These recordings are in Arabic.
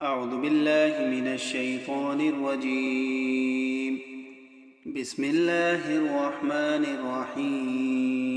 أعوذ بالله من الشيطان الرجيم. بسم الله الرحمن الرحيم.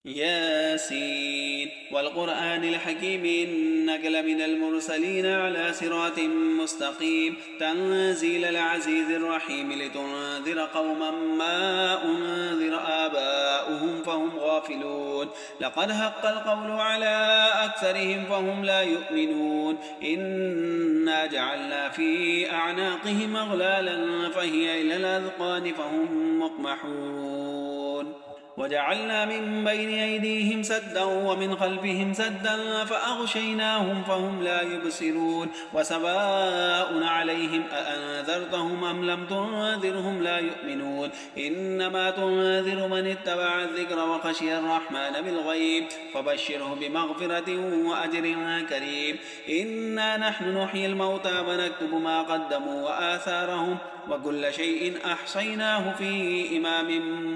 ياسين والقرآن الحكيم إنك لمن المرسلين على صراط مستقيم تنزيل العزيز الرحيم لتنذر قوما ما أنذر آباؤهم فهم غافلون. لقد حق القول على أكثرهم فهم لا يؤمنون. إنا جعلنا في أعناقهم أغلالا فهي إلى الأذقان فهم مقمحون. وجعلنا من بين أيديهم سدا ومن خلفهم سدا فأغشيناهم فهم لا يبصرون. وسواء عليهم أأنذرتهم أم لم تنذرهم لا يؤمنون. إنما تنذر من اتبع الذكر وخشي الرحمن بالغيب فبشره بمغفرة وأجر كريم. إنا نحن نحيي الموتى ونكتب ما قدموا وآثارهم وكل شيء أحصيناه في إمام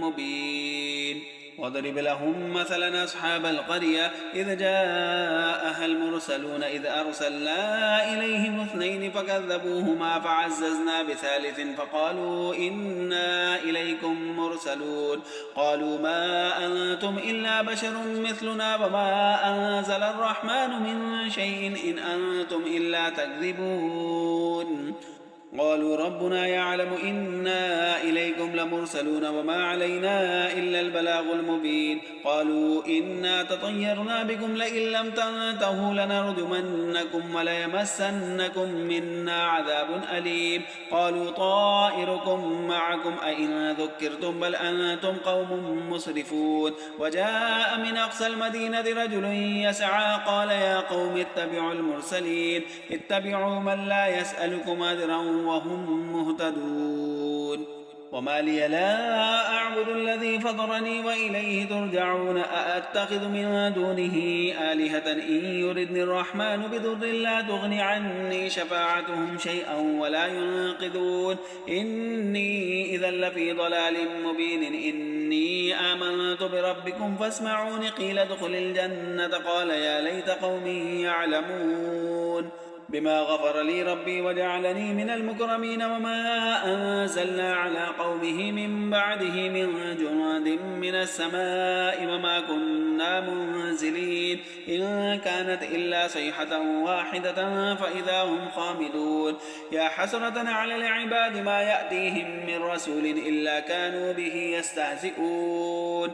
مبين. واضرب لهم مثلا أصحاب القرية إذ جاءها المرسلون إذ أرسلنا إليهم اثنين فكذبوهما فعززنا بثالث فقالوا إنا إليكم مرسلون. قالوا ما أنتم إلا بشر مثلنا وما أنزل الرحمن من شيء إن أنتم إلا تكذبون. قالوا ربنا يعلم إنا إليكم لمرسلون وما علينا إلا البلاغ المبين. قالوا إنا تطيرنا بكم لئن لم تنتهوا لنرجمنكم وليمسنكم منا عذاب أليم. قالوا طائركم معكم أئن ذكرتم بل أنتم قوم مسرفون. وجاء من أقصى المدينة رجل يسعى قال يا قوم اتبعوا المرسلين اتبعوا من لا يسألكم أجرا وهم مهتدون. وما لي لا أعبد الذي فطرني وإليه ترجعون. أأتخذ من دونه آلهة إن يردني الرحمن بضر لا تغني عني شفاعتهم شيئا ولا ينقذون. إني إذا لفي ضلال مبين. إني آمنت بربكم فاسمعون. قيل ادخل الجنة قال يا ليت قومي يعلمون. بما غفر لي ربي وجعلني من المكرمين. وما أنزلنا على قومه من بعده من جند من السماء وما كنا منزلين. إن كانت إلا صيحة واحدة فإذا هم خامدون. يا حسرة على العباد ما يأتيهم من رسول إلا كانوا به يستهزئون.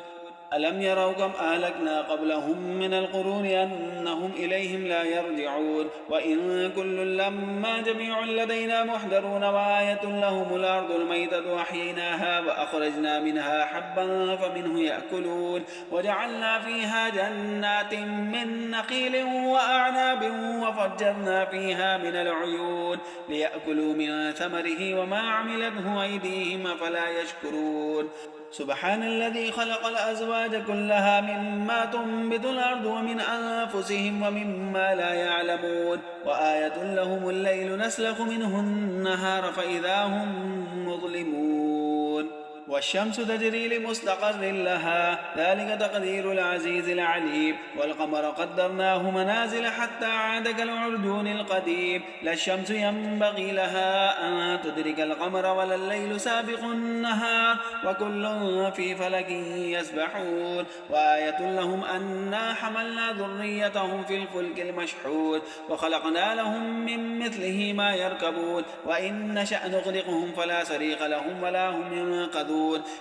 ألم يروا كم أهلكنا قبلهم من القرون أنهم إليهم لا يرجعون. وإن كل لما جميع لدينا محضرون. وآية لهم الأرض الميتة وأحييناها وأخرجنا منها حبا فمنه يأكلون. وجعلنا فيها جنات من نخيل وأعناب وفجرنا فيها من العيون ليأكلوا من ثمره وما عملته أيديهم أفلا يشكرون. سبحان الذي خلق الأزواج كلها مما تنبت الأرض ومن أنفسهم ومما لا يعلمون. وآية لهم الليل نسلخ منه النهار فإذا هم مظلمون. والشمس تجري لمستقر لها ذلك تقدير العزيز العليم. والقمر قدرناه منازل حتى عاد كالعرجون القديم. لا الشمس ينبغي لها أن تدرك القمر ولا الليل سابق النهار وكل في فلك يسبحون. وآية لهم أنا حملنا ذريتهم في الفلك المشحون وخلقنا لهم من مثله ما يركبون. وإن نشأ نغرقهم فلا صريخ لهم ولا هم ينقذون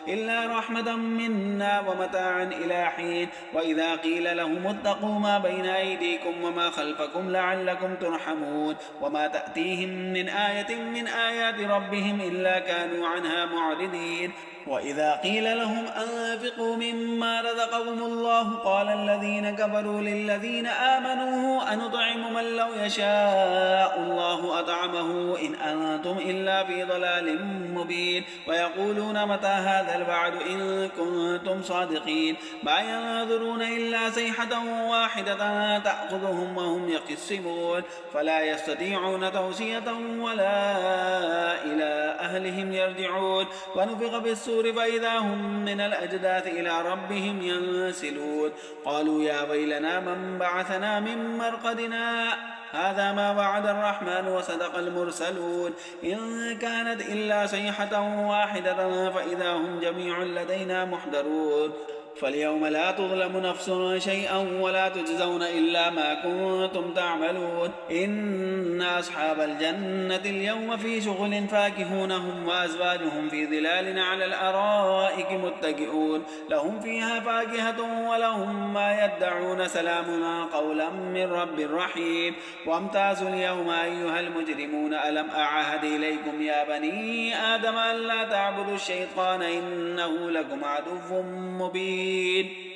إلا رحمة منا ومتاعا إلى حين. وإذا قيل لهم اتقوا ما بين أيديكم وما خلفكم لعلكم ترحمون. وما تأتيهم من آية من آيات ربهم إلا كانوا عنها معرضين. وإذا قيل لهم أنفقوا مما رزقكم الله قال الذين كفروا للذين آمنوا أنطعم من لو يشاء الله أطعمه إن أنتم إلا في ضلال مبين. ويقولون متى هذا الوعد إن كنتم صادقين. ما ينظرون إلا صيحة واحدة تأخذهم وهم يقسمون فلا يستطيعون توصية ولا إلى أهلهم يرجعون. ونفخ في السور فإذا هم من الأجداث إلى ربهم ينسلون. قالوا يا ويلنا من بعثنا من مرقدنا هذا ما وعد الرحمن وصدق المرسلون إن كانت إلا صيحة واحدة فإذا هم جميع لدينا محضرون فاليوم لا تظلم نفس شيئا ولا تجزون إلا ما كنتم تعملون إن أصحاب الجنة اليوم في شغل فاكهون هم وأزواجهم في ظلال على الأرائك متكئون لهم فيها فاكهة ولهم ما يدعون سلام قولا من رب رحيم وامتازوا اليوم أيها المجرمون ألم أعهد إليكم يا بني آدم ألا تعبدوا الشيطان إنه لكم عدو مبين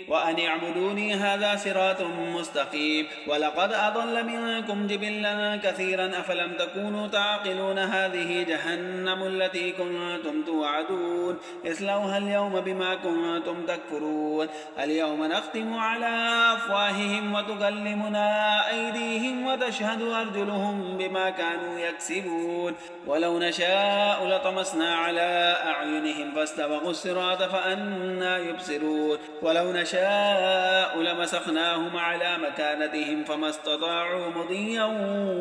وأن اعبدوني هذا صراط مستقيم ولقد أضل منكم جبلا كثيرا أفلم تكونوا تعقلون هذه جهنم التي كنتم توعدون اصلوها اليوم بما كنتم تكفرون اليوم نختم على أفواههم وتكلمنا أيديهم وتشهد أرجلهم بما كانوا يكسبون ولو نشاء لطمسنا على أعينهم فاستبقوا الصراط فأنى يبصرون ولو نشاء لمسخناهم على مكانتهم فما استطاعوا مضيا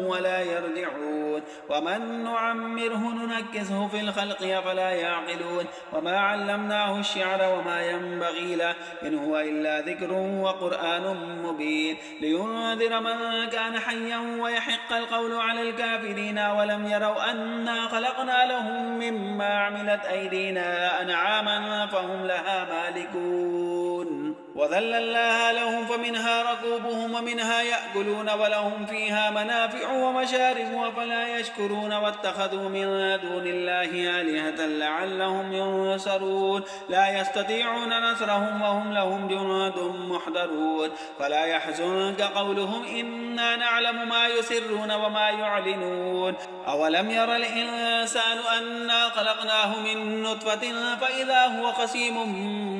ولا يرجعون ومن نعمره ننكسه في الخلق أفلا يعقلون وما علمناه الشعر وما ينبغي له إن هو إلا ذكر وقرآن مبين لينذر من كان حيا ويحق القول على الكافرين ولم يروا أنا خلقنا لهم مما عملت أيدينا أنعاما فهم لها مالكون وذللناها لهم فمنها ركوبهم ومنها يأكلون ولهم فيها منافع ومشارب وفلا يشكرون واتخذوا من دون الله آلهة لعلهم ينصرون لا يستطيعون نصرهم وهم لهم جند محضرون فلا يحزنك قولهم إنا نعلم ما يسرون وما يعلنون أولم ير الإنسان أنا خلقناه من نطفة فإذا هو خصيم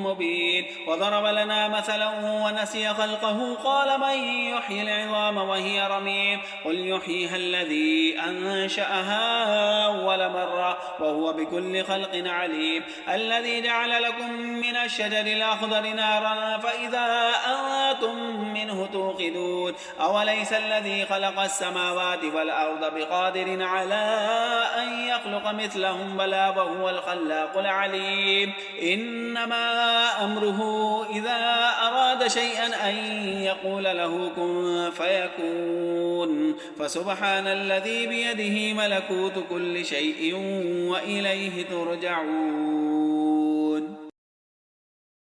مبين وضرب لنا مثلا ونسي خلقه قال من يحيي العظام وهي رميم قل يحييها الذي أنشأها أول مرة وهو بكل خلق عليم الذي جعل لكم من الشجر الأخضر نارا فإذا أنتم منه توقدون أوليس الذي خلق السماوات والأرض بقادر على أن يخلق مثلهم بلى وهو الخلاق العليم إنما أمره إذا أراد شيئا أن يقول له كن فيكون فسبحان الذي بيده ملكوت كل شيء وإليه ترجعون